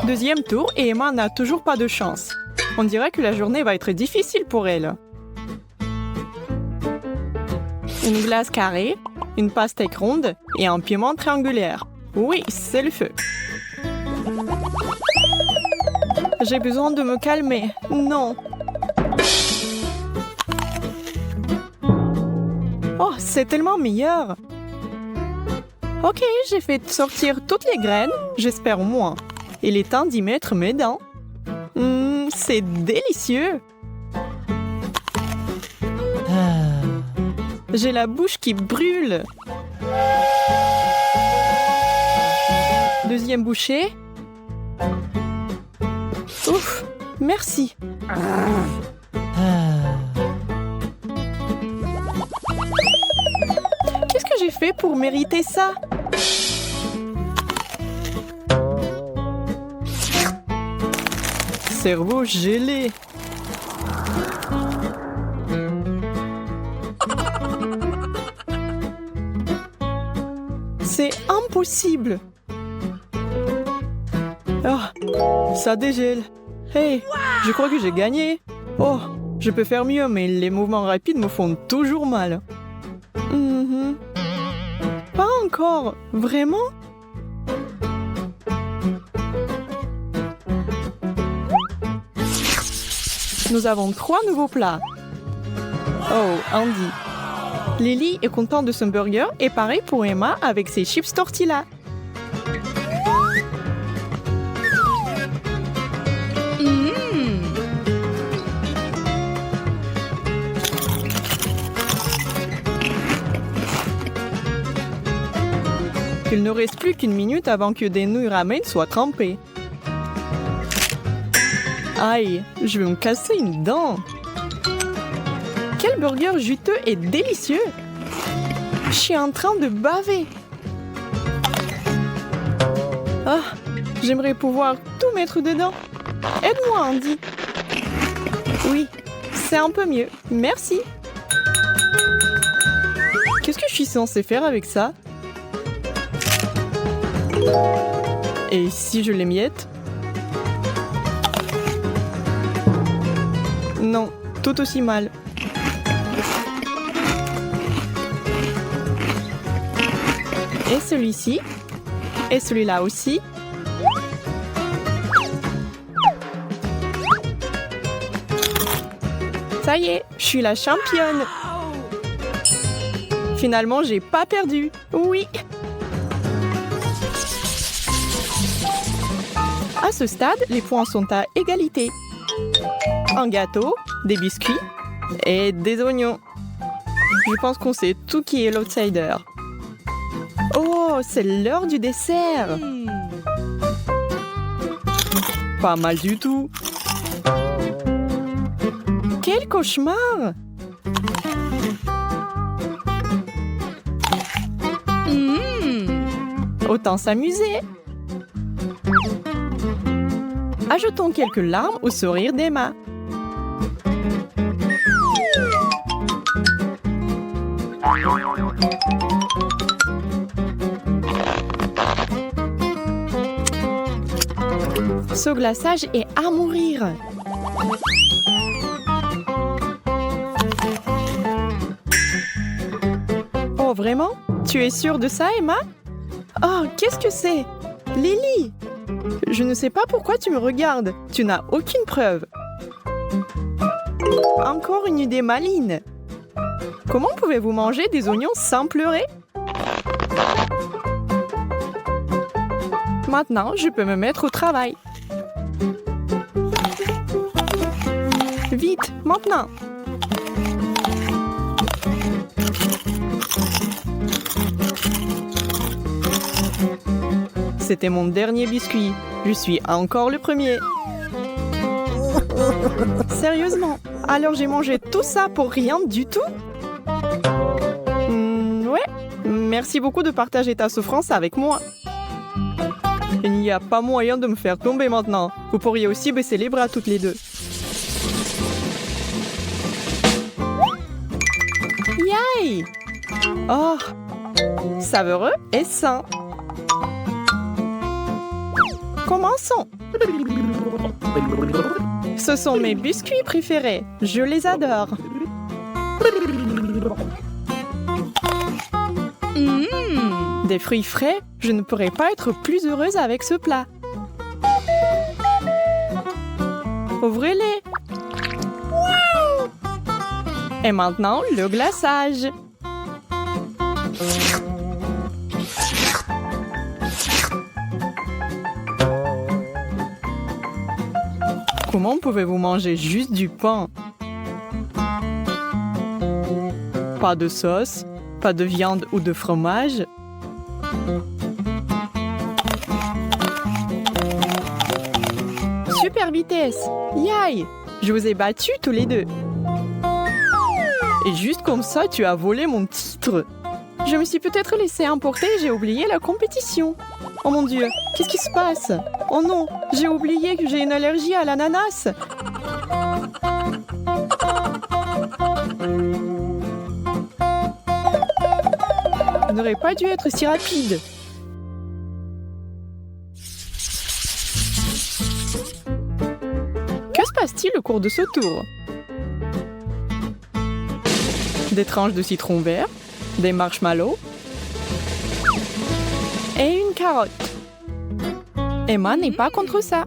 Deuxième tour et Emma n'a toujours pas de chance. On dirait que la journée va être difficile pour elle. Une glace carrée, une pastèque ronde et un piment triangulaire. Oui, c'est le feu. J'ai besoin de me calmer. Non. Oh, c'est tellement meilleur. Ok, j'ai fait sortir toutes les graines, j'espère au moins. Il est temps d'y mettre mes dents. C'est délicieux. J'ai la bouche qui brûle. Deuxième bouchée. Ouf, merci. Qu'est-ce que j'ai fait pour mériter ça? Cerveau gelé. C'est impossible. Oh, ça dégèle. Hey, je crois que j'ai gagné. Oh, je peux faire mieux, mais les mouvements rapides me font toujours mal. Pas encore, vraiment? Nous avons 3 nouveaux plats. Oh, Andy. Lily est contente de son burger et pareil pour Emma avec ses chips tortilla. Il ne reste plus qu'une minute avant que des nouilles ramen soient trempées. Aïe, je vais me casser une dent. Quel burger juteux et délicieux. Je suis en train de baver. Ah, j'aimerais pouvoir tout mettre dedans. Aide-moi, Andy. Oui, c'est un peu mieux. Merci. Qu'est-ce que je suis censée faire avec ça? Et si je l'émiette? Non, tout aussi mal. Et celui-ci. Et celui-là aussi. Ça y est, je suis la championne. Finalement, j'ai pas perdu. Oui. À ce stade, les points sont à égalité. Un gâteau, des biscuits et des oignons. Je pense qu'on sait tout qui est l'outsider. Oh, c'est l'heure du dessert. Pas mal du tout. Quel cauchemar! Autant s'amuser. Ajoutons quelques larmes au sourire d'Emma. Ce glaçage est à mourir. Oh, vraiment? Tu es sûre de ça, Emma? Oh, qu'est-ce que c'est? Lily! Je ne sais pas pourquoi tu me regardes. Tu n'as aucune preuve. Encore une idée maligne. Comment pouvez-vous manger des oignons sans pleurer? Maintenant, je peux me mettre au travail. Vite, maintenant! C'était mon dernier biscuit. Je suis encore le premier. Sérieusement? Alors j'ai mangé tout ça pour rien du tout? Ouais. Merci beaucoup de partager ta souffrance avec moi. Il n'y a pas moyen de me faire tomber maintenant. Vous pourriez aussi baisser les bras toutes les deux. Yay! Oh! Savoureux et sain. Commençons. Ce sont mes biscuits préférés. Je les adore. Des fruits frais, je ne pourrais pas être plus heureuse avec ce plat. Ouvrez-les. Et maintenant, le glaçage. Comment pouvez-vous manger juste du pain? Pas de sauce, pas de viande ou de fromage. Super vitesse! Yaï! Je vous ai battus tous les deux. Et juste comme ça, tu as volé mon titre. Je me suis peut-être laissé emporter et j'ai oublié la compétition. Oh mon Dieu, qu'est-ce qui se passe? Oh non, j'ai oublié que j'ai une allergie à l'ananas. Je n'aurais pas dû être si rapide. Que se passe-t-il au cours de ce tour? Des tranches de citron vert, des marshmallows et une carotte. Emma n'est pas contre ça.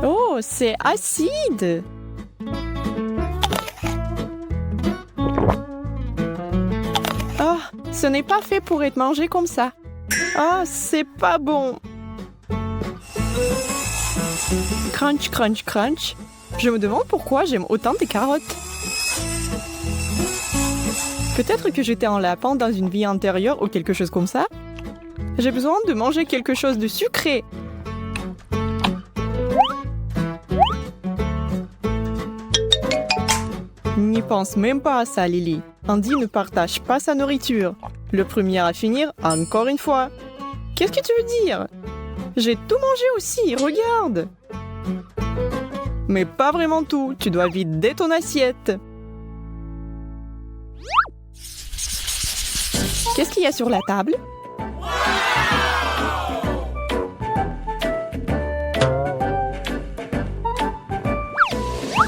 Oh, c'est acide! Oh, ce n'est pas fait pour être mangé comme ça. Oh, c'est pas bon. Crunch, crunch, crunch. Je me demande pourquoi j'aime autant des carottes. Peut-être que j'étais un lapin dans une vie antérieure ou quelque chose comme ça. J'ai besoin de manger quelque chose de sucré. N'y pense même pas à ça, Lily. Andy ne partage pas sa nourriture. Le premier à finir, encore une fois. Qu'est-ce que tu veux dire? J'ai tout mangé aussi, regarde. Mais pas vraiment tout, tu dois vider ton assiette. Qu'est-ce qu'il y a sur la table?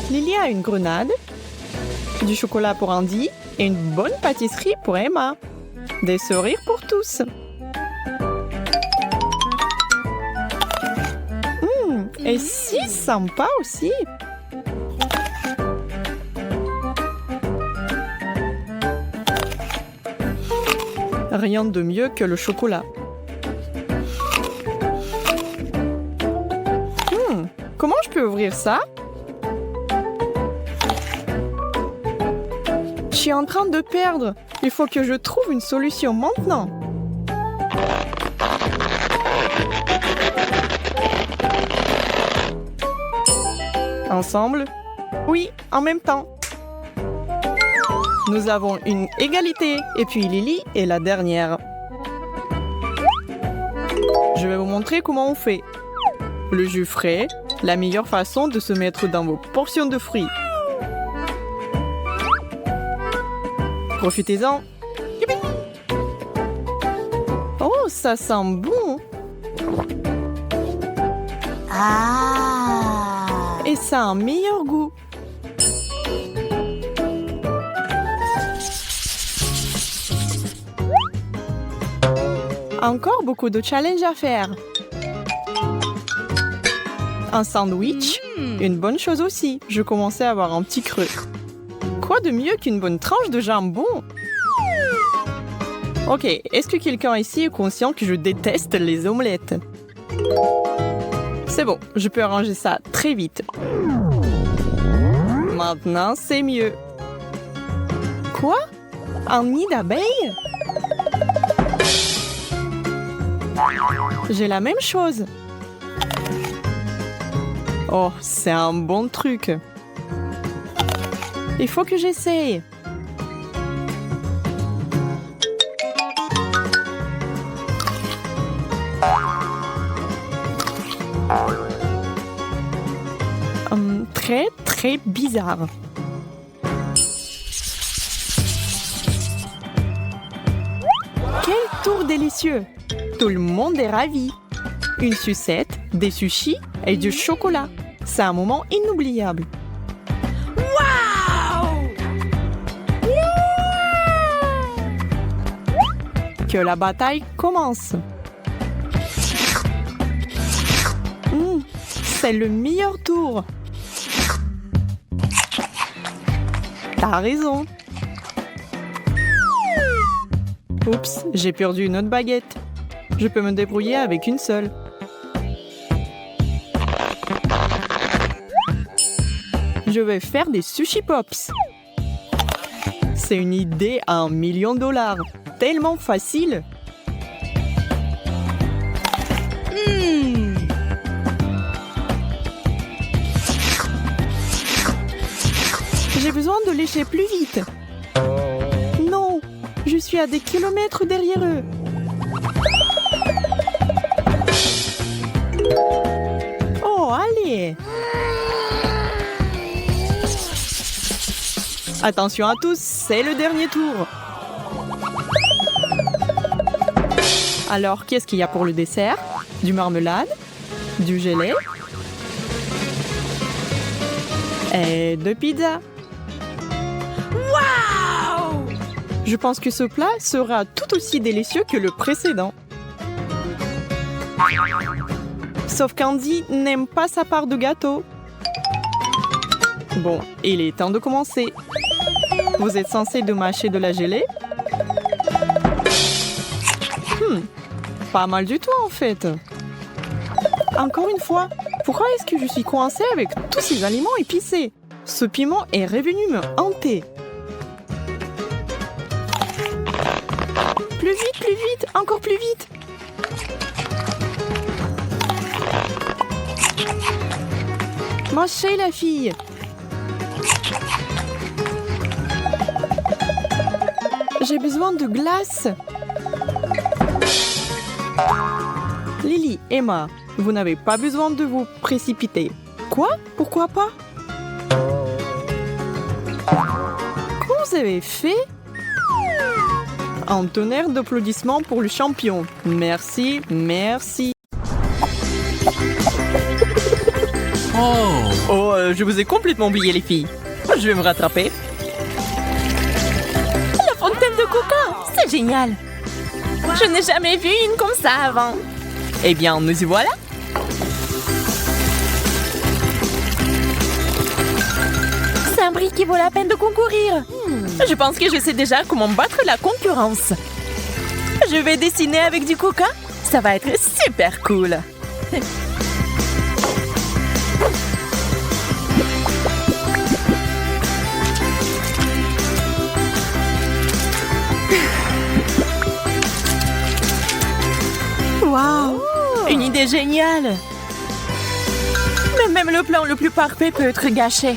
Lily a une grenade, du chocolat pour Andy et une bonne pâtisserie pour Emma. Des sourires pour tous. Et si sympa aussi. Rien de mieux que le chocolat. Comment je peux ouvrir ça? Je suis en train de perdre. Il faut que je trouve une solution maintenant. Ensemble? Oui, en même temps. Nous avons une égalité. Et puis Lily est la dernière. Je vais vous montrer comment on fait. Le jus frais, la meilleure façon de se mettre dans vos portions de fruits. Profitez-en. Oh, ça sent bon. Et ça a un meilleur goût. Encore beaucoup de challenges à faire. Un sandwich, une bonne chose aussi. Je commençais à avoir un petit creux. Quoi de mieux qu'une bonne tranche de jambon? Ok, est-ce que quelqu'un ici est conscient que je déteste les omelettes? C'est bon, je peux arranger ça très vite. Maintenant, c'est mieux. Quoi? Un nid d'abeilles? J'ai la même chose. Oh, c'est un bon truc. Il faut que j'essaye. Très, très bizarre. Quel tour délicieux! Tout le monde est ravi. Une sucette, des sushis et du chocolat. C'est un moment inoubliable. Que la bataille commence. C'est le meilleur tour. T'as raison. Oups, j'ai perdu une autre baguette. Je peux me débrouiller avec une seule. Je vais faire des sushi pops. C'est une idée à $1 million. Tellement facile. J'ai besoin de lécher plus vite. Non, je suis à des kilomètres derrière eux. Oh, allez. Attention à tous, c'est le dernier tour. Alors, qu'est-ce qu'il y a pour le dessert? Du marmelade? Du gelé? Et de pizza. Waouh! Je pense que ce plat sera tout aussi délicieux que le précédent. Sauf qu'Andy n'aime pas sa part de gâteau. Bon, il est temps de commencer. Vous êtes censé de mâcher de la gelée? Pas mal du tout en fait. Encore une fois, pourquoi est-ce que je suis coincée avec tous ces aliments épicés? Ce piment est revenu me hanter. Plus vite, encore plus vite. Mâchez la fille. J'ai besoin de glace. Lily, Emma, vous n'avez pas besoin de vous précipiter. Quoi? Pourquoi pas? Comment vous avez fait? Un tonnerre d'applaudissements pour le champion. Merci, merci. Oh, je vous ai complètement oublié les filles. Je vais me rattraper. La fontaine de coca, c'est génial. Je n'ai jamais vu une comme ça avant. Eh bien, nous y voilà. C'est un prix qui vaut la peine de concourir. Je pense que je sais déjà comment battre la concurrence. Je vais dessiner avec du coca. Ça va être super cool. Waouh! Une idée géniale! Mais même le plan le plus parfait peut être gâché.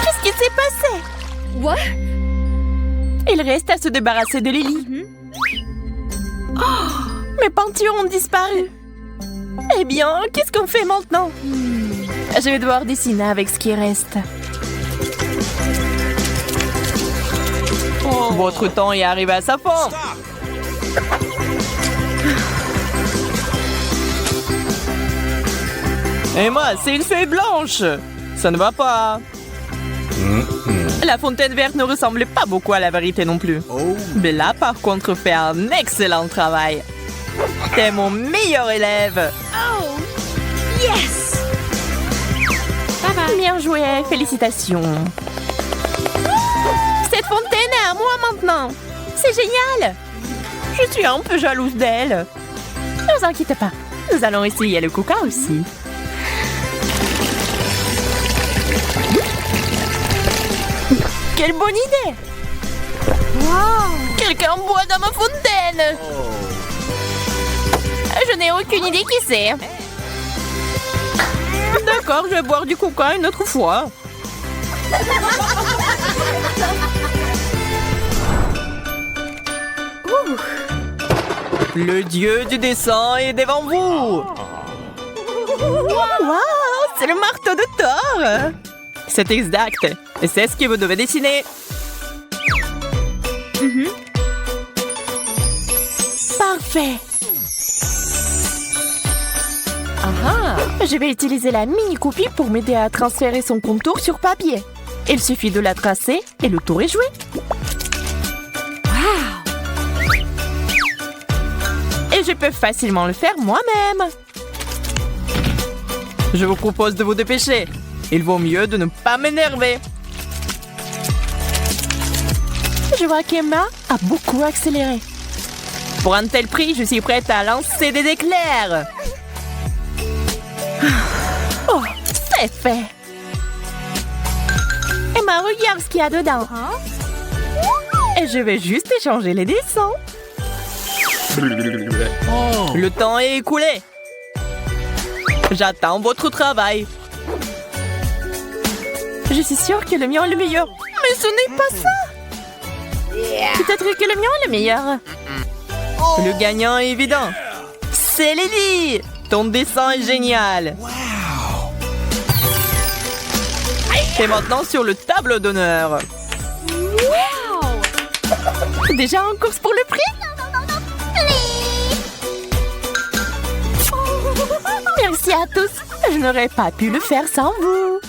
Qu'est-ce qui s'est passé? What? Il reste à se débarrasser de Lily. Oh, mes peintures ont disparu. Eh bien, qu'est-ce qu'on fait maintenant? Je vais devoir dessiner avec ce qui reste. Votre temps est arrivé à sa fin. Emma, c'est une feuille blanche. Ça ne va pas. La fontaine verte ne ressemblait pas beaucoup à la vérité non plus. Bella, par contre, fait un excellent travail. T'es mon meilleur élève. Oh, yes! Bien joué, félicitations. Cette fontaine est à moi maintenant. C'est génial. Je suis un peu jalouse d'elle. Ne vous inquiétez pas. Nous allons essayer le coca aussi. Quelle bonne idée! Wow! Quelqu'un boit dans ma fontaine! Je n'ai aucune idée qui c'est. D'accord, je vais boire du coca une autre fois. Le dieu du dessin est devant vous. Wow! C'est le marteau de Thor! C'est exact. Et c'est ce que vous devez dessiner. Parfait. Je vais utiliser la mini-copie pour m'aider à transférer son contour sur papier. Il suffit de la tracer et le tour est joué. Et je peux facilement le faire moi-même. Je vous propose de vous dépêcher. Il vaut mieux de ne pas m'énerver. Je vois qu'Emma a beaucoup accéléré. Pour un tel prix, je suis prête à lancer des éclairs. Oh, c'est fait. Emma, regarde ce qu'il y a dedans. Et je vais juste échanger les dessins. Le temps est écoulé. J'attends votre travail. Je suis sûre que le mien est le meilleur. Mais ce n'est pas ça. Peut-être que le mien est le meilleur. Le gagnant est évident. C'est Lily. Ton dessin est génial. Et maintenant sur le tableau d'honneur. Déjà en course pour le prix? Merci à tous. Je n'aurais pas pu le faire sans vous.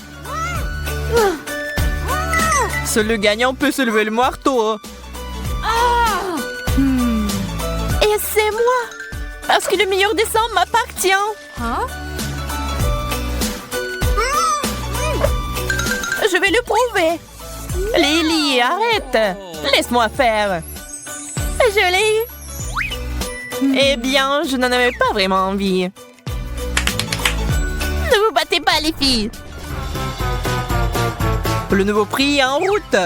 Seul le gagnant peut se lever le marteau. Et c'est moi. Parce que le meilleur dessin m'appartient. Je vais le prouver. Lily, arrête. Laisse-moi faire. Je l'ai eu. Eh bien, je n'en avais pas vraiment envie. Ne vous battez pas, les filles. Le nouveau prix est en route.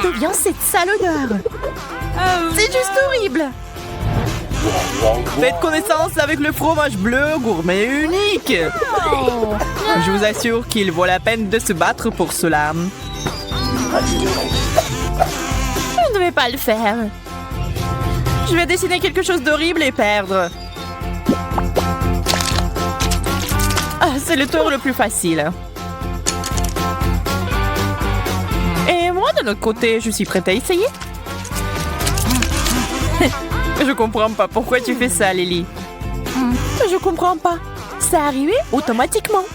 D'où vient cette sale odeur? C'est juste horrible. Faites connaissance avec le fromage bleu gourmet unique. Je vous assure qu'il vaut la peine de se battre pour cela. Je ne vais pas le faire. Je vais dessiner quelque chose d'horrible et perdre. C'est le tour le plus facile. Et moi, de l'autre côté, je suis prête à essayer. Je comprends pas pourquoi tu fais ça, Lily. Je comprends pas. Ça arrivé automatiquement.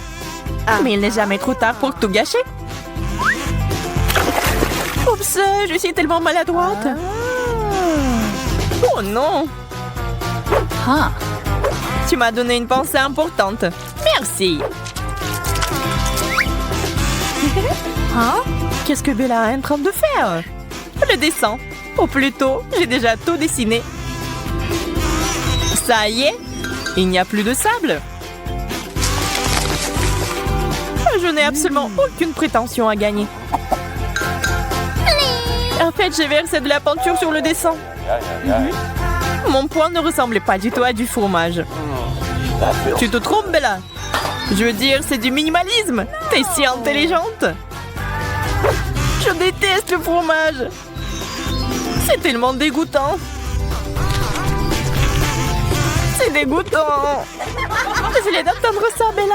Mais il n'est jamais trop tard pour tout gâcher. Oups, je suis tellement maladroite. Oh non. Tu m'as donné une pensée importante. Merci. Qu'est-ce que Bella est en train de faire? Le dessin. Ou plutôt, j'ai déjà tout dessiné. Ça y est, il n'y a plus de sable. Je n'ai absolument aucune prétention à gagner. En fait, j'ai versé de la peinture sur le dessin. Mon poing ne ressemblait pas du tout à du fromage. Tu te trompes, Bella. Je veux dire, c'est du minimalisme. T'es si intelligente. Je déteste le fromage. C'est tellement dégoûtant. C'est dégoûtant. Désolée d'entendre ça, Bella.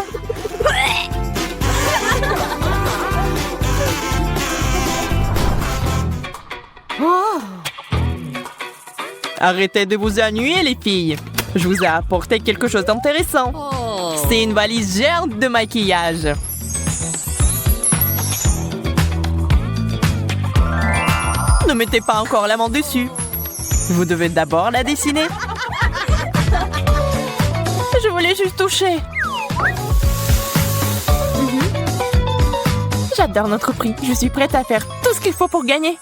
Arrêtez de vous ennuyer, les filles. Je vous ai apporté quelque chose d'intéressant. C'est une valise géante de maquillage. Ne mettez pas encore la main dessus. Vous devez d'abord la dessiner. Je voulais juste toucher. J'adore notre prix. Je suis prête à faire tout ce qu'il faut pour gagner.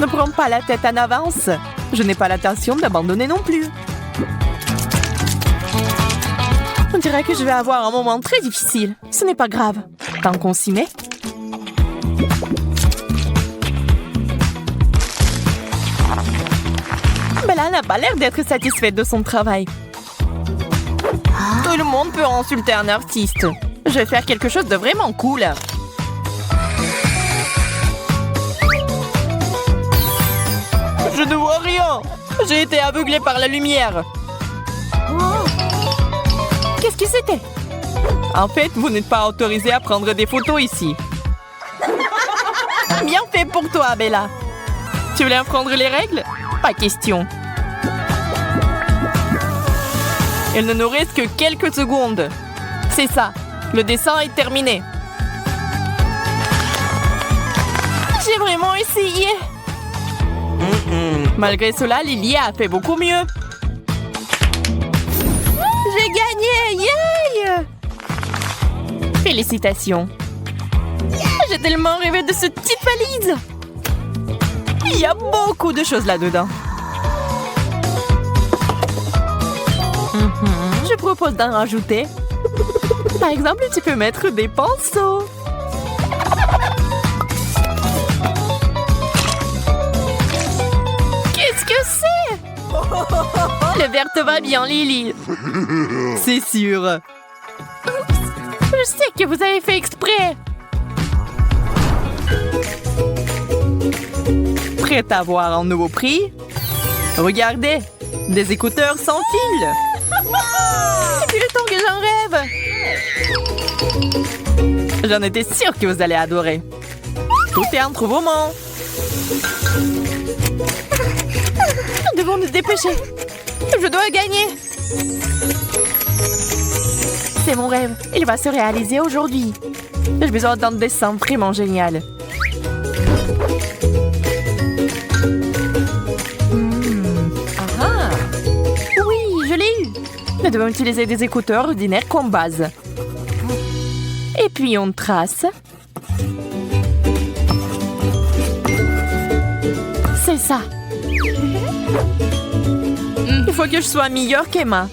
Ne prends pas la tête en avance. Je n'ai pas l'intention d'abandonner non plus. On dirait que je vais avoir un moment très difficile. Ce n'est pas grave. Tant qu'on s'y met. Bella n'a pas l'air d'être satisfaite de son travail. Tout le monde peut insulter un artiste. Je vais faire quelque chose de vraiment cool. Je ne vois rien. J'ai été aveuglée par la lumière. qui c'était? En fait, vous n'êtes pas autorisé à prendre des photos ici. Bien fait pour toi, Bella. Tu voulais apprendre les règles? Pas question. Il ne nous reste que quelques secondes. C'est ça. Le dessin est terminé. J'ai vraiment essayé. Malgré cela, Lily a fait beaucoup mieux. J'ai gagné! Yay! Félicitations. J'ai tellement rêvé de cette petite valise. Il y a beaucoup de choses là-dedans. Je propose d'en rajouter. Par exemple, tu peux mettre des pinceaux. Qu'est-ce que c'est? Le verre te va bien, Lily. C'est sûr. Je sais que vous avez fait exprès. Prête à voir un nouveau prix? Regardez, des écouteurs sans fil. Depuis le temps que j'en rêve. J'en étais sûre que vous allez adorer. Tout est entre vos mains. Nous devons nous dépêcher. Je dois gagner. C'est mon rêve. Il va se réaliser aujourd'hui. J'ai besoin d'un dessin vraiment génial. Oui, je l'ai eu. Nous devons utiliser des écouteurs ordinaires comme base. Et puis on trace. C'est ça. Il faut que je sois meilleure qu'Emma.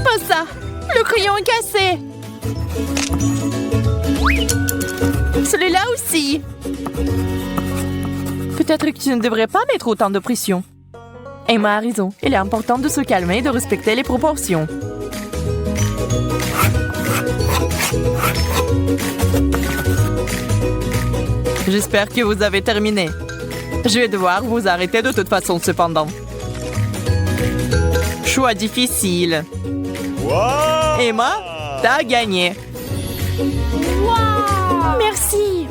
Pas ça. Le crayon est cassé. Celui-là aussi. Peut-être que tu ne devrais pas mettre autant de pression. Emma a raison. Il est important de se calmer et de respecter les proportions. J'espère que vous avez terminé. Je vais devoir vous arrêter de toute façon cependant. Choix difficile. Wow! Emma, t'as gagné. Merci.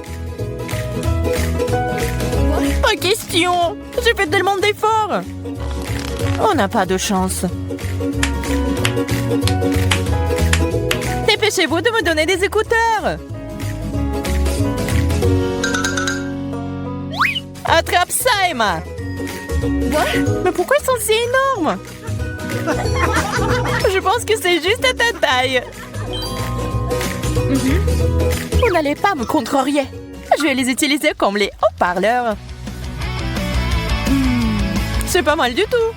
Pas question. J'ai fait tellement d'efforts. On n'a pas de chance. Dépêchez-vous de me donner des écouteurs. Attrape ça, Emma. Mais pourquoi ils sont si énormes? Je pense que c'est juste à ta taille. Vous n'allez pas me contrarier. Je vais les utiliser comme les haut-parleurs. C'est pas mal du tout.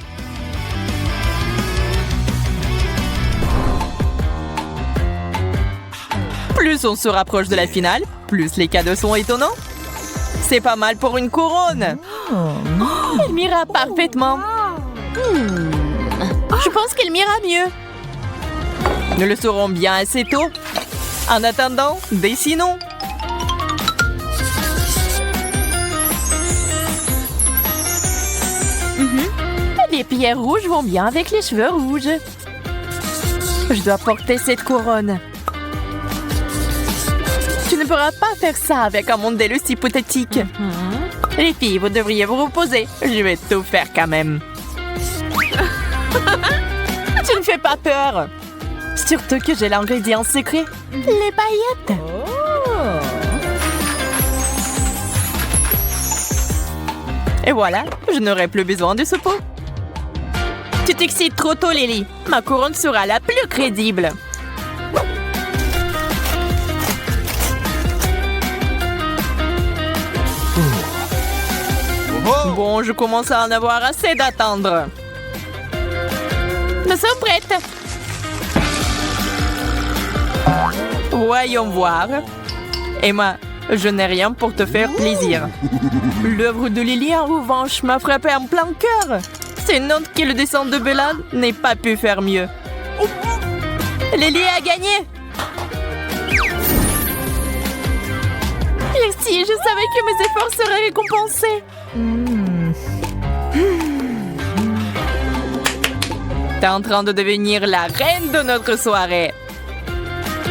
Plus on se rapproche de la finale, plus les cadeaux sont étonnants. C'est pas mal pour une couronne. Elle m'ira parfaitement. Je pense qu'elle m'ira mieux. Nous le saurons bien assez tôt. En attendant, dessinons. Les pierres rouges vont bien avec les cheveux rouges. Je dois porter cette couronne. Tu ne pourras pas faire ça avec un modèle aussi hypothétique. Les filles, vous devriez vous reposer. Je vais tout faire quand même. Tu ne fais pas peur. Surtout que j'ai l'ingrédient secret. Les paillettes. Et voilà, je n'aurai plus besoin de ce pot. Tu t'excites trop tôt, Lily. Ma couronne sera la plus crédible. Bon, je commence à en avoir assez d'attendre. Nous sommes prêtes. Voyons voir. Emma, je n'ai rien pour te faire plaisir. L'œuvre de Lily, en revanche, m'a frappé en plein cœur. C'est une honte que le dessin de Bella n'ait pas pu faire mieux. Lily a gagné. Merci, je savais que mes efforts seraient récompensés. T'es en train de devenir la reine de notre soirée.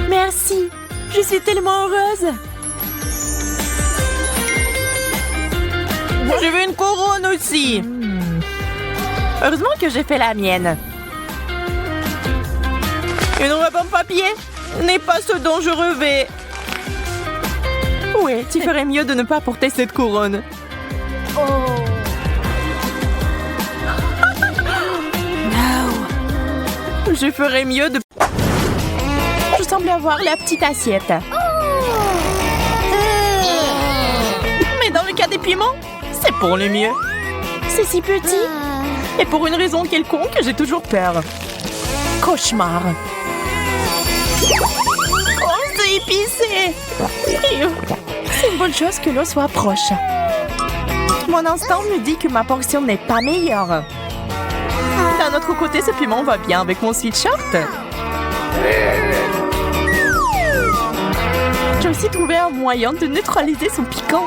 Merci. Je suis tellement heureuse. Je veux une couronne aussi. Heureusement que j'ai fait la mienne. Une robe en papier n'est pas ce dont je rêvais. Ouais, tu ferais mieux de ne pas porter cette couronne. No. Je ferais mieux de... Je semble avoir la petite assiette. Mais dans le cas des piments, c'est pour le mieux. C'est si petit. Et pour une raison quelconque, j'ai toujours peur. Cauchemar. Oh, c'est épicé. C'est une bonne chose que l'eau soit proche. Mon instinct me dit que ma portion n'est pas meilleure. D'un autre côté, ce piment va bien avec mon sweatshirt. J'ai aussi trouvé un moyen de neutraliser son piquant.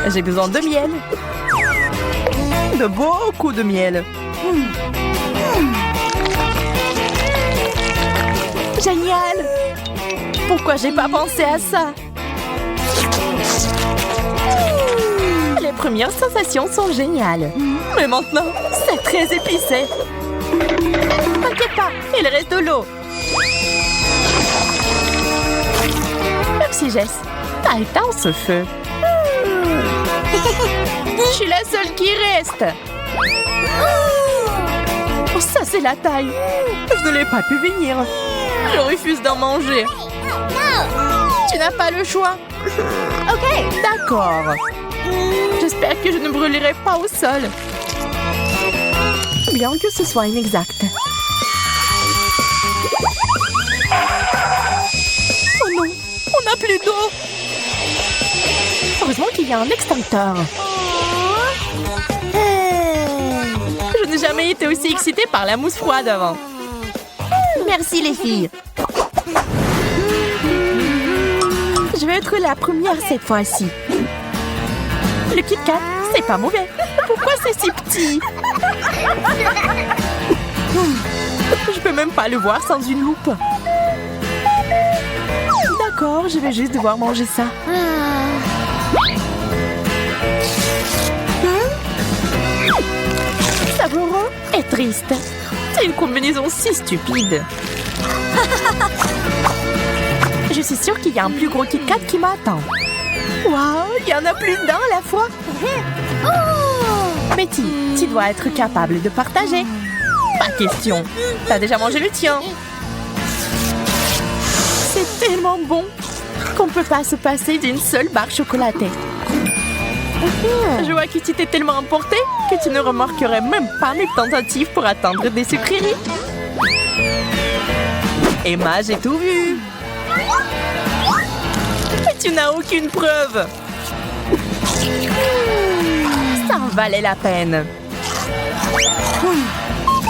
J'ai besoin de miel. De beaucoup de miel. Génial! Pourquoi j'ai pas pensé à ça? Les premières sensations sont géniales. Mais maintenant, c'est très épicé. T'inquiète pas, il reste de l'eau. Merci Jess, t'as éteint ce feu. Je suis la seule qui reste. Oh, ça c'est la taille. Je ne l'ai pas pu venir. Je refuse d'en manger. Tu n'as pas le choix. Ok, d'accord. J'espère que je ne brûlerai pas au sol. Bien que ce soit inexact. Oh non, on n'a plus d'eau. Heureusement qu'il y a un extincteur. Je n'ai jamais été aussi excitée par la mousse froide avant. Merci les filles. Je vais être la première cette fois-ci. Le Kit Kat, c'est pas mauvais. Pourquoi c'est si petit? Je peux même pas le voir sans une loupe. D'accord, je vais juste devoir manger ça. Savoureux et triste. C'est une combinaison si stupide. Je suis sûre qu'il y a un plus gros Kit Kat qui m'attend. Waouh, il y en a plus d'un à la fois. Betty, tu dois être capable de partager. Pas question. T'as déjà mangé le tien. C'est tellement bon qu'on peut pas se passer d'une seule barre chocolatée. Je vois que tu t'es tellement emporté que tu ne remarquerais même pas mes tentatives pour atteindre des sucreries. Emma, j'ai tout vu. Mais tu n'as aucune preuve. Ça en valait la peine.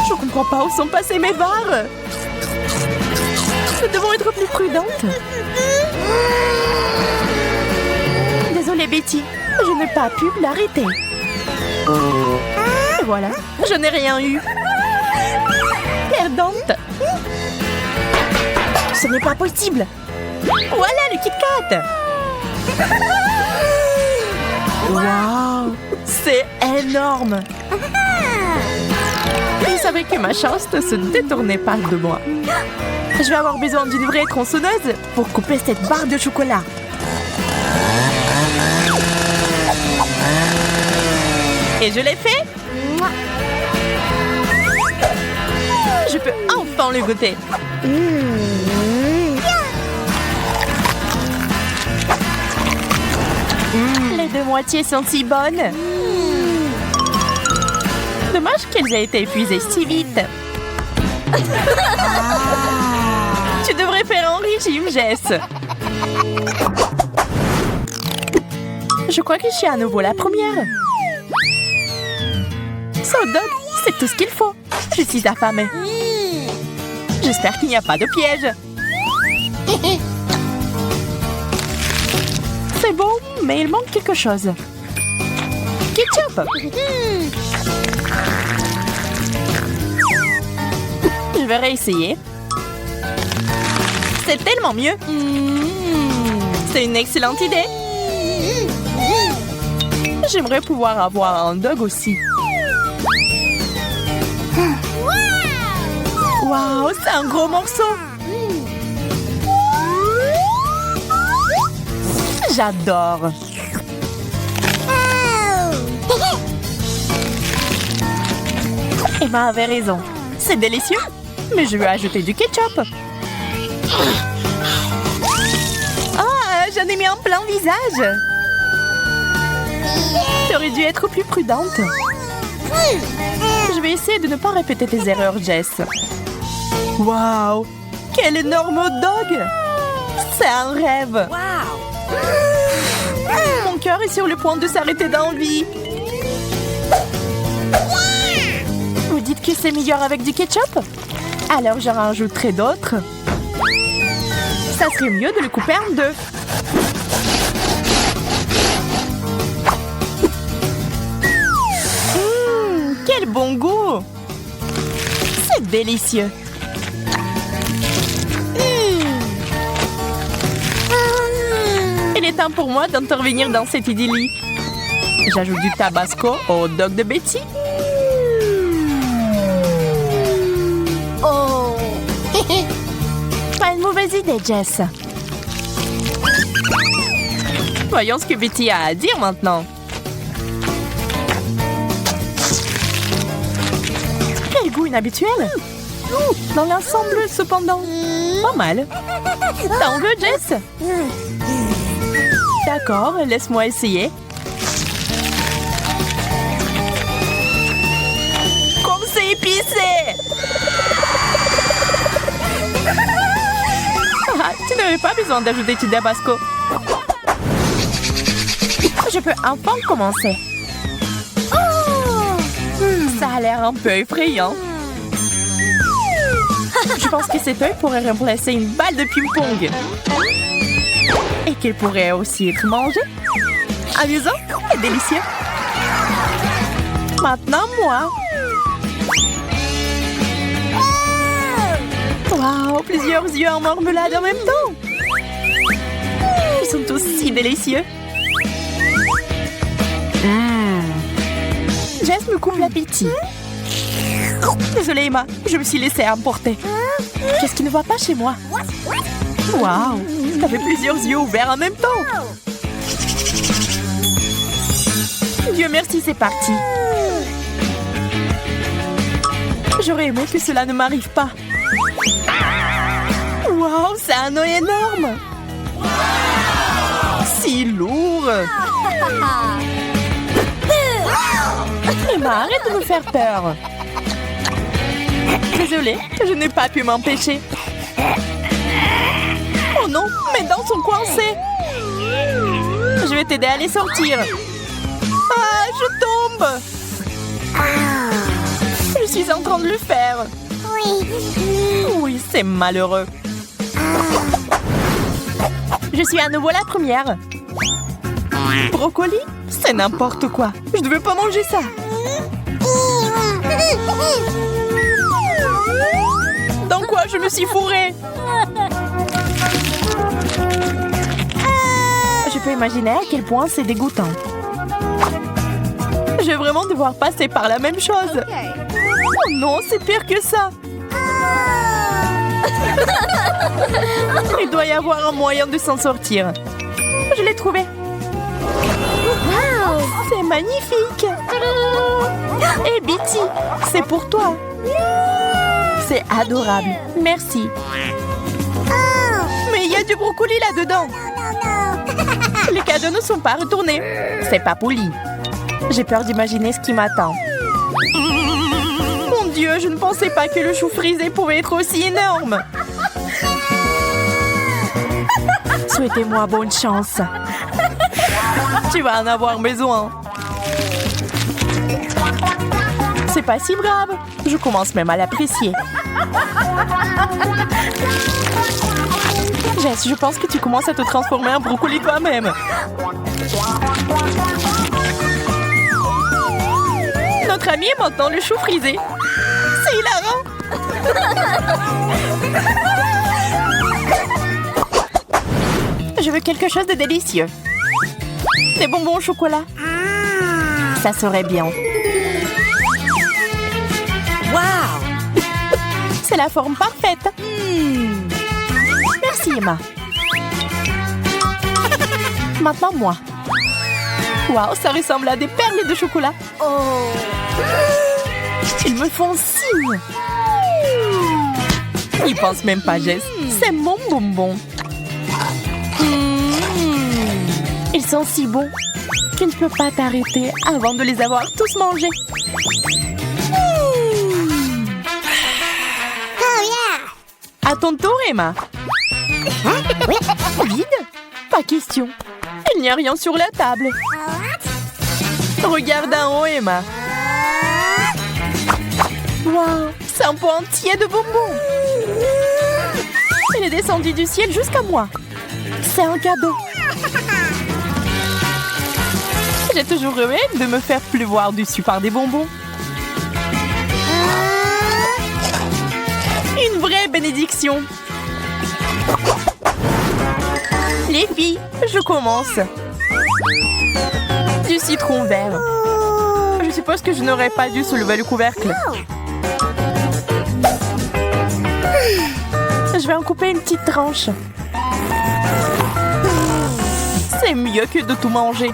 Je comprends pas où sont passées mes barres. Nous devons être plus prudentes. Désolée, Betty. Je n'ai pas pu l'arrêter. Et voilà, je n'ai rien eu. Perdante. Ce n'est pas possible. Voilà le Kit Kat. Waouh, c'est énorme. Je savais que ma chance ne se détournait pas de moi. Je vais avoir besoin d'une vraie tronçonneuse pour couper cette barre de chocolat. Et je l'ai fait. Je peux enfin le goûter. Les deux moitiés sont si bonnes. Dommage qu'elles aient été épuisées si vite. Tu devrais faire un régime, Jess. Je crois que je suis à nouveau la première. Soda, c'est tout ce qu'il faut. Je suis affamée. J'espère qu'il n'y a pas de piège. C'est bon, mais il manque quelque chose. Ketchup. vais réessayer. C'est tellement mieux. C'est une excellente idée. J'aimerais pouvoir avoir un dog aussi. Waouh, c'est un gros morceau. J'adore. Emma avait raison. C'est délicieux. Mais je vais ajouter du ketchup. Ah, j'en ai mis en plein visage. T'aurais dû être plus prudente. Je vais essayer de ne pas répéter tes erreurs, Jess. Waouh! Quel énorme hot dog! C'est un rêve! Mon cœur est sur le point de s'arrêter d'envie. Vous dites que c'est meilleur avec du ketchup? Alors j'en rajouterai d'autres. Ça serait mieux de le couper en deux. Quel bon goût! C'est délicieux! Il est temps pour moi d'intervenir dans cette idyllie. J'ajoute du tabasco au hot dog de Betty. Oh! Pas une mauvaise idée, Jess. Voyons ce que Betty a à dire maintenant. Quel goût inhabituel! Dans l'ensemble, cependant, pas mal. T'en veux, Jess? D'accord, laisse-moi essayer. Comme c'est épicé! Ah, tu n'avais pas besoin d'ajouter du tabasco. Je peux enfin commencer. Ça a l'air un peu effrayant. Je pense que cet œil pourrait remplacer une balle de ping-pong. Et qu'il pourrait aussi être mangé. Amusant et délicieux. Maintenant, moi. Waouh, plusieurs yeux en marmelade en même temps. Ils sont tous si délicieux. Jess me coupe l'appétit. Désolée, Emma, je me suis laissée emporter. Qu'est-ce qui ne va pas chez moi? Waouh, t'avais plusieurs yeux ouverts en même temps. Dieu merci, c'est parti. J'aurais aimé que cela ne m'arrive pas. Waouh, c'est un œil énorme. Si lourd. Emma, arrête de me faire peur. Désolée, je n'ai pas pu m'empêcher. Oh non, mes dents sont coincées. Je vais t'aider à les sortir. Ah, je tombe. Je suis en train de le faire. Oui, c'est malheureux. Je suis à nouveau la première. Brocoli? C'est n'importe quoi. Je ne veux pas manger ça. Dans quoi je me suis fourrée? Je peux imaginer à quel point c'est dégoûtant. Je vais vraiment devoir passer par la même chose. Oh non, c'est pire que ça. Il doit y avoir un moyen de s'en sortir. Je l'ai trouvé. C'est magnifique. Et Betty, c'est pour toi. C'est adorable. Merci. Mais il y a du brocoli là-dedans. Les cadeaux ne sont pas retournés. C'est pas poli. J'ai peur d'imaginer ce qui m'attend. Mon Dieu, je ne pensais pas que le chou frisé pouvait être aussi énorme. Souhaitez-moi bonne chance. Tu vas en avoir besoin. C'est pas si grave. Je commence même à l'apprécier. Jess, je pense que tu commences à te transformer en brocoli toi-même. Notre ami est maintenant le chou frisé. C'est hilarant. Je veux quelque chose de délicieux. Des bonbons au chocolat. Ça serait bien. Waouh! C'est la forme parfaite. Merci, Emma. Maintenant, moi. Waouh, ça ressemble à des perles de chocolat. Oh! Ils me font signe. Ils pensent même pas, Jess. C'est mon bonbon. Ils sont si bons. Tu ne peux pas t'arrêter avant de les avoir tous mangés. À ton tour, Emma. Vide? Pas question. Il n'y a rien sur la table. Regarde en haut, Emma. Waouh, c'est un pot entier de bonbons. Il est descendu du ciel jusqu'à moi. C'est un cadeau. J'ai toujours rêvé de me faire pleuvoir dessus par des bonbons. Une vraie bénédiction. Les filles, je commence. Du citron vert. Je suppose que je n'aurais pas dû soulever le couvercle. Je vais en couper une petite tranche. C'est mieux que de tout manger.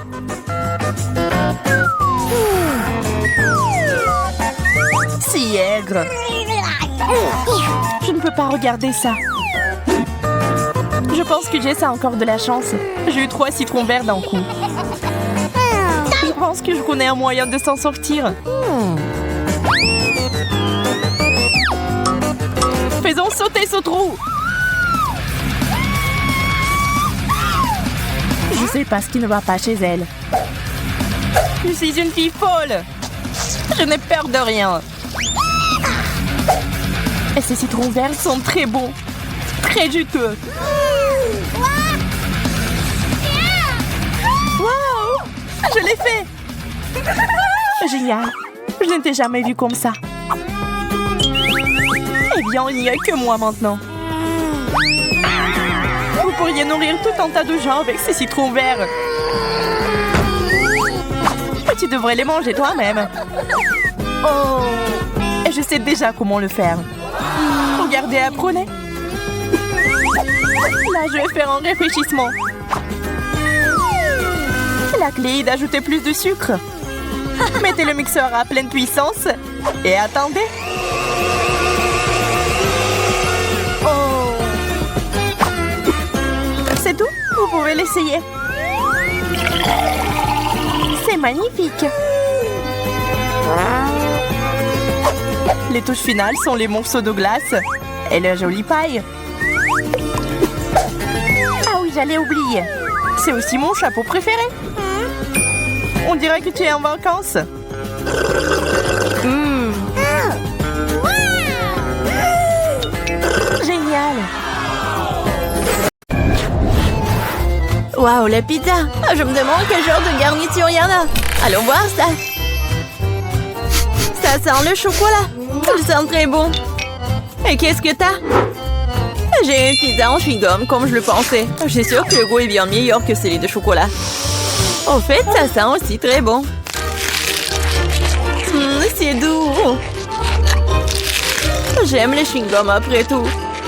Si aigre. Je ne peux pas regarder ça. Je pense que Jess a encore de la chance. J'ai eu 3 citrons verts d'un coup. Je pense que je connais un moyen de s'en sortir. Faisons sauter ce trou. Je sais pas ce qui ne va pas chez elle. Je suis une fille folle. Je n'ai peur de rien. Et ces citrons verts sont très bons. Très juteux. Wow! Je l'ai fait! Génial. Je ne t'ai jamais vu comme ça. Eh bien, il n'y a que moi maintenant. Vous pourriez nourrir tout un tas de gens avec ces citrons verts. Tu devrais les manger toi-même. Oh! Et je sais déjà comment le faire. Regardez, apprenez. Là, je vais faire un réfléchissement. La clé est d'ajouter plus de sucre. Mettez le mixeur à pleine puissance et attendez. Oh! C'est tout? Vous pouvez l'essayer. C'est magnifique. Les touches finales sont les morceaux de glace et la jolie paille. Ah oui, j'allais oublier. C'est aussi mon chapeau préféré. On dirait que tu es en vacances. Génial. Waouh, la pizza! Je me demande quel genre de garniture il y en a. Allons voir ça. Ça sent le chocolat. Il sent très bon. Et qu'est-ce que t'as? J'ai une pizza en chewing-gum, comme je le pensais. Je suis sûre que le goût est bien meilleur que celui de chocolat. En fait, ça sent aussi très bon. C'est doux. J'aime les chewing-gums après tout.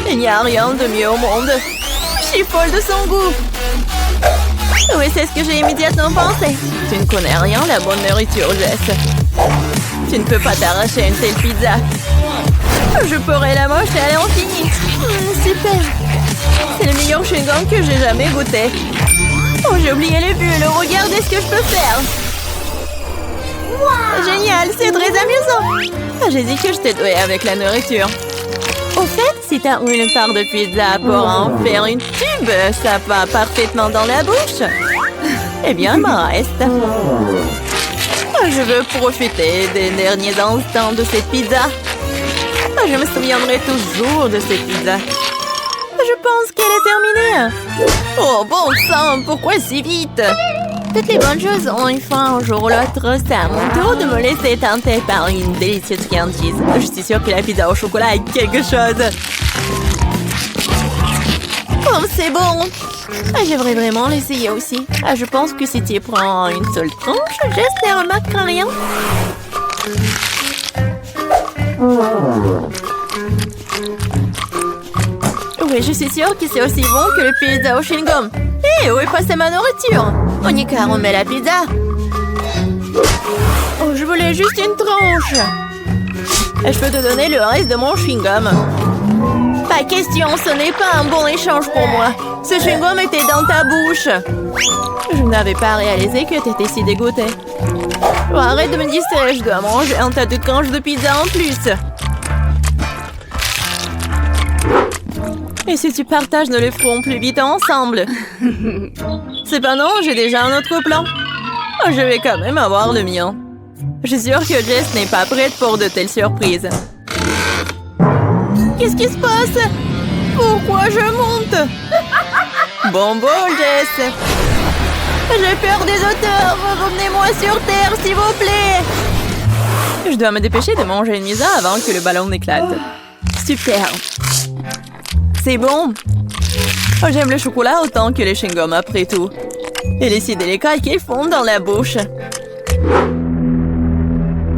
Il n'y a rien de mieux au monde. Je suis folle de son goût. Oui, c'est ce que j'ai immédiatement pensé. Tu ne connais rien, la bonne nourriture, Jess. Tu ne peux pas t'arracher une telle pizza. Je pourrais la manger à l'infini. Super. C'est le meilleur chewing-gum que j'ai jamais goûté. Oh, j'ai oublié les bulles. Regardez ce que je peux faire. Wow. Génial, c'est très amusant. J'ai dit que je t'ai doué avec la nourriture. Au fait, si t'as une part de pizza pour en faire une tube, ça va parfaitement dans la bouche. Eh bien, il m'en reste. Je veux profiter des derniers instants de cette pizza. Je me souviendrai toujours de cette pizza. Je pense qu'elle est terminée. Oh, bon sang, pourquoi si vite? Toutes les bonnes choses ont une fin un jour ou l'autre. C'est à mon tour de me laisser tenter par une délicieuse friandise. Je suis sûre que la pizza au chocolat a quelque chose. Oh, c'est bon! J'aimerais vraiment l'essayer aussi. Je pense que si tu prends une seule tranche, Jess ne remarquera rien. Oui, je suis sûre que c'est aussi bon que le pizza au chewing-gum. Hé, où est passée ma nourriture? Monica, remets la pizza. Oh, je voulais juste une tranche. Je peux te donner le reste de mon chewing-gum. Pas question, ce n'est pas un bon échange pour moi. Ce chewing-gum était dans ta bouche. Je n'avais pas réalisé que tu étais si dégoûtée. Oh, arrête de me distraire, je dois manger un tas de tranches de pizza en plus. Et si tu partages, nous le ferons plus vite ensemble. Cependant, j'ai déjà un autre plan. Oh, je vais quand même avoir le mien. Je suis sûre que Jess n'est pas prête pour de telles surprises. Qu'est-ce qui se passe? Pourquoi je monte? Bon bol, Jess. J'ai peur des auteurs. Revenez-moi sur Terre, s'il vous plaît. Je dois me dépêcher de manger une pizza avant que le ballon n'éclate. Super. C'est bon. Oh, j'aime le chocolat autant que les chewing-gums après tout. Et les si délicats qu'ils font dans la bouche.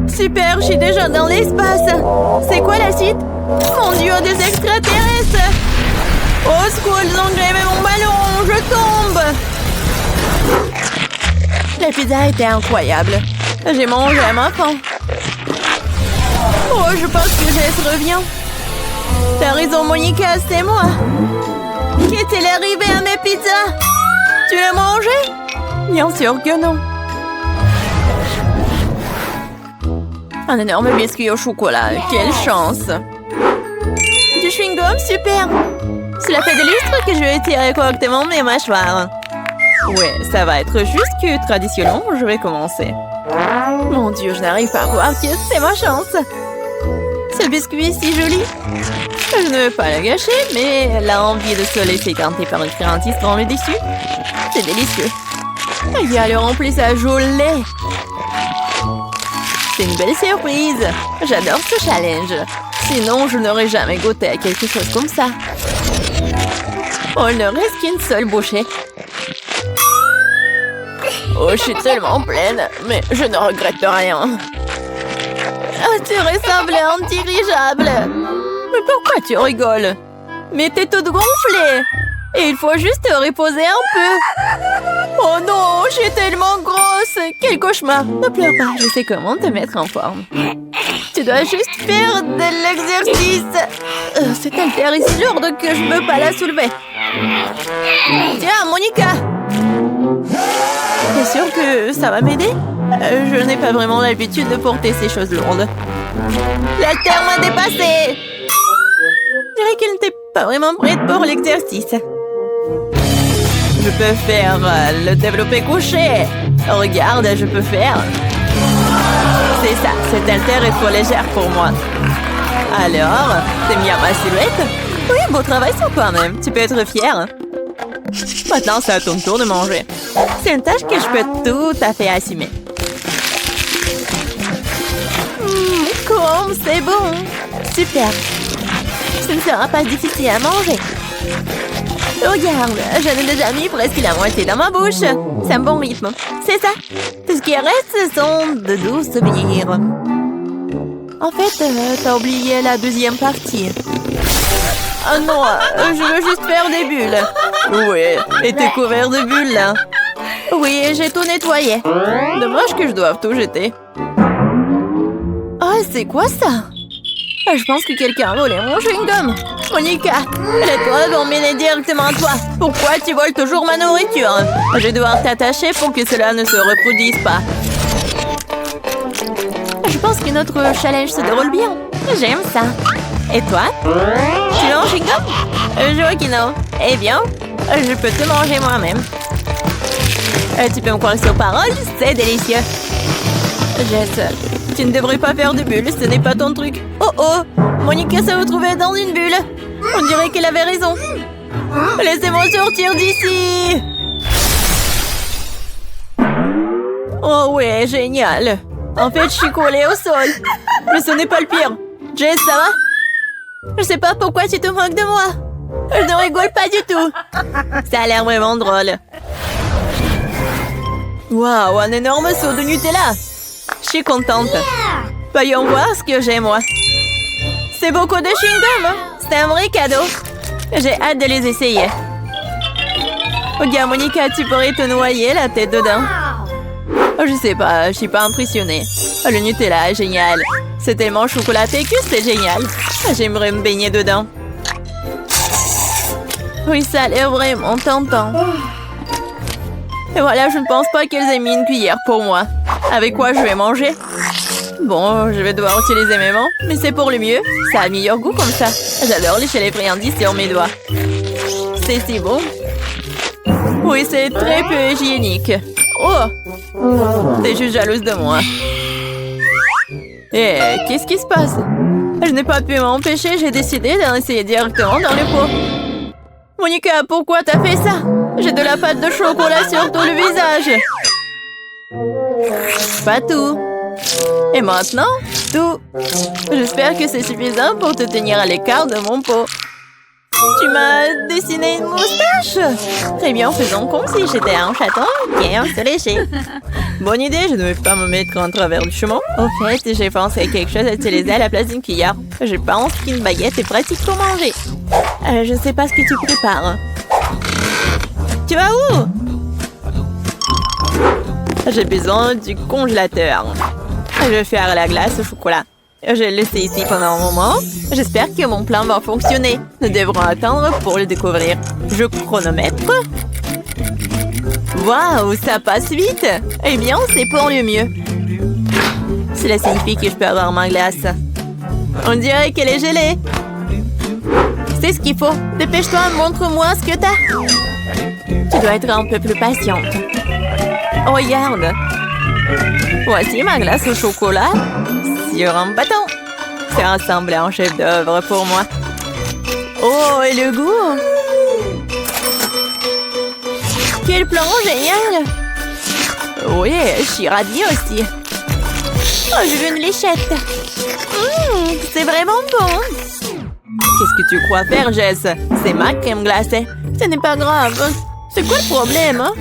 Super, je suis déjà dans l'espace. C'est quoi la suite? Mon Dieu, des extraterrestres! Au secours, ils ont grévé mon ballon! Je tombe! La pizza était incroyable. J'ai mangé à ma faim. Oh, je pense que Jess revient. T'as raison, Monica, c'est moi. Qu'est-il arrivé à mes pizzas? Tu l'as mangé? Bien sûr que non. Un énorme biscuit au chocolat. Quelle chance! Du chewing-gum, super! Cela fait des lustres que je vais tirer correctement mes mâchoires. Ouais, ça va être juste que traditionnellement, je vais commencer. Mon Dieu, je n'arrive pas à croire que c'est ma chance. Ce biscuit est si joli. Je ne veux pas le gâcher, mais l'envie de se laisser canter par une friandise dans le dessus, c'est délicieux. Il y a le remplissage au lait. C'est une belle surprise. J'adore ce challenge. Sinon, je n'aurais jamais goûté à quelque chose comme ça. Oh, il ne reste qu'une seule bouchée. Oh, je suis tellement pleine, mais je ne regrette rien. Oh, tu ressembles à un dirigeable. Mais pourquoi tu rigoles? Mais t'es toute gonflée. Et il faut juste te reposer un peu. Oh non, je suis tellement grosse. Quel cauchemar. Ne pleure pas, je sais comment te mettre en forme. Tu dois juste faire de l'exercice. Cette haltère est si lourde que je ne peux pas la soulever. Tiens, Monica. T'es sûre que ça va m'aider? Je n'ai pas vraiment l'habitude de porter ces choses lourdes. L'haltère m'a dépassée. Je dirais qu'elle n'était pas vraiment prête pour l'exercice. Je peux faire le développé couché. Regarde, je peux faire. C'est ça, cette haltère est trop légère pour moi. Alors, t'aimes bien ma silhouette? Oui, beau travail sur toi-même. Tu peux être fière. Maintenant, c'est à ton tour de manger. C'est une tâche que je peux tout à fait assumer. Comme c'est bon. Super. Ce ne sera pas difficile à manger. Regarde, j'en ai déjà mis presque la moitié dans ma bouche. C'est un bon rythme. C'est ça. Tout ce qui reste sont de doux souvenirs. En fait, t'as oublié la deuxième partie. Oh non, je veux juste faire des bulles. Oui, et t'es couvert de bulles, là. Oui, j'ai tout nettoyé. Dommage que je doive tout jeter. Oh, c'est quoi ça? Je pense que quelqu'un a volé mon chewing-gum. Monica, les toiles vont m'aider directement à toi. Pourquoi tu voles toujours ma nourriture? Je vais devoir t'attacher pour que cela ne se reproduise pas. Je pense que notre challenge se déroule bien. J'aime ça. Et toi? Tu veux un chewing-gum? Je vois que non. Eh bien, je peux te manger moi-même. Tu peux me croire sur parole, c'est délicieux. Jess, tu ne devrais pas faire de bulles, ce n'est pas ton truc. Oh oh, Monica s'est retrouvée dans une bulle. On dirait qu'elle avait raison. Oh ouais, génial. En fait, je suis collée au sol. Mais ce n'est pas le pire. Jess, ça va? Je sais pas pourquoi tu te moques de moi. Je ne rigole pas du tout. Ça a l'air vraiment drôle. Waouh, un énorme seau de Nutella. Je suis contente. Voyons voir ce que j'ai, moi. C'est beaucoup de chewing-gum. C'est un vrai cadeau. J'ai hâte de les essayer. Regarde, Monica, tu pourrais te noyer la tête dedans. Oh, je sais pas, je suis pas impressionnée. Oh, le Nutella est génial. C'est tellement chocolaté que c'est génial. J'aimerais me baigner dedans. Oui, ça a l'air vraiment tentant. Et voilà, je ne pense pas qu'elles aient mis une cuillère pour moi. Avec quoi je vais manger? Bon, je vais devoir utiliser mes mains, mais c'est pour le mieux. Ça a le meilleur goût comme ça. J'adore lécher les friandises sur mes doigts. C'est si bon. Oui, c'est très peu hygiénique. Oh! T'es juste jalouse de moi. Eh, qu'est-ce qui se passe? Je n'ai pas pu m'empêcher, j'ai décidé d'en essayer directement dans le pot. Monica, pourquoi t'as fait ça? J'ai de la pâte de chocolat sur tout le visage. Pas tout. Et maintenant, tout. J'espère que c'est suffisant pour te tenir à l'écart de mon pot. Tu m'as dessiné une moustache? Très bien, faisons comme si j'étais un chaton qui aime se lécher. Bonne idée, je ne vais pas me mettre en travers du chemin. Au fait, j'ai pensé à quelque chose à utiliser à la place d'une cuillère. Je pense qu'une baguette est pratique pour manger. Je ne sais pas ce que tu prépares. Tu vas où? J'ai besoin du congélateur. Je vais faire la glace au chocolat. Je l'ai laissé ici pendant un moment. J'espère que mon plan va fonctionner. Nous devrons attendre pour le découvrir. Je chronomètre. Waouh, ça passe vite. Eh bien, c'est pour le mieux. Cela signifie que je peux avoir ma glace. On dirait qu'elle est gelée. C'est ce qu'il faut. Dépêche-toi, montre-moi ce que t'as. Tu dois être un peu plus patiente. Oh, regarde. Voici ma glace au chocolat sur un bâton. C'est ressemblé à un chef-d'œuvre pour moi. Oh, et le goût! Quel plan génial! Oui, je suis ravie aussi. Oh, je veux une léchette. C'est vraiment bon. Qu'est-ce que tu crois faire, Jess? C'est ma crème glacée. Ce n'est pas grave. C'est quoi le problème, hein?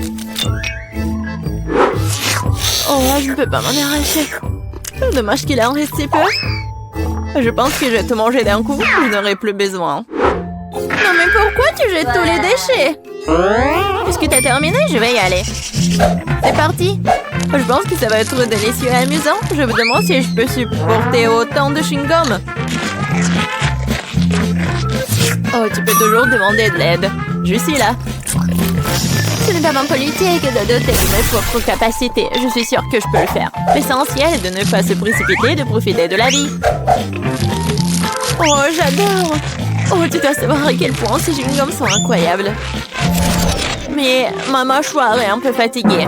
Oh, je ne peux pas m'en arracher. Dommage qu'il en reste si peu. Je pense que je vais te manger d'un coup. Je n'aurai plus besoin. Non, mais pourquoi tu jettes tous les déchets? Puisque tu as terminé, je vais y aller. C'est parti. Je pense que ça va être délicieux et amusant. Je me demande si je peux supporter autant de chewing-gum. Oh, tu peux toujours demander de l'aide. Je suis là. Ce n'est pas mon politique de doter de mes propres capacités. Je suis sûre que je peux le faire. L'essentiel est de ne pas se précipiter et de profiter de la vie. Oh, j'adore. Oh, tu dois savoir à quel point ces chewing-gums sont incroyables. Mais ma mâchoire est un peu fatiguée.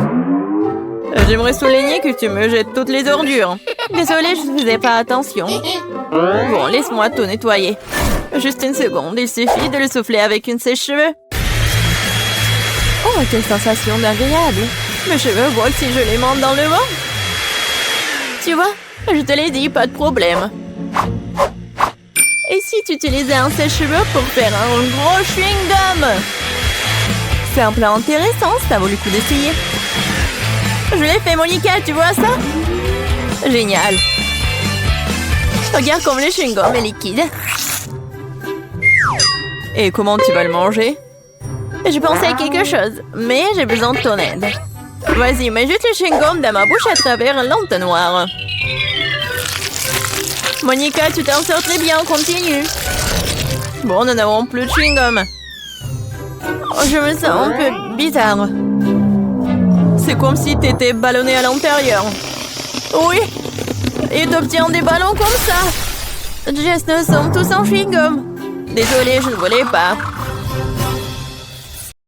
J'aimerais souligner que tu me jettes toutes les ordures. Désolée, je ne faisais pas attention. Bon, laisse-moi tout nettoyer. Juste une seconde, il suffit de le souffler avec une sèche-cheveux. Oh, quelle sensation agréable. Mes cheveux volent si je les monte dans le vent. Tu vois, je te l'ai dit, pas de problème. Et si tu utilisais un sèche-cheveux pour faire un gros chewing-gum? C'est un plan intéressant, ça vaut le coup d'essayer. Je l'ai fait, Monica, tu vois ça? Génial. Regarde comme le chewing-gum est liquide. Et comment tu vas le manger? Je pensais à quelque chose, mais j'ai besoin de ton aide. Vas-y, mets juste le chewing-gum dans ma bouche à travers l'entonnoir. Monica, tu t'en sors très bien, continue. Bon, nous n'avons plus de chewing-gum. Oh, je me sens un peu bizarre. C'est comme si t'étais ballonné à l'intérieur. Oui, et t'obtiens des ballons comme ça. Jess, nous sommes tous en chewing-gum. Désolée, je ne voulais pas.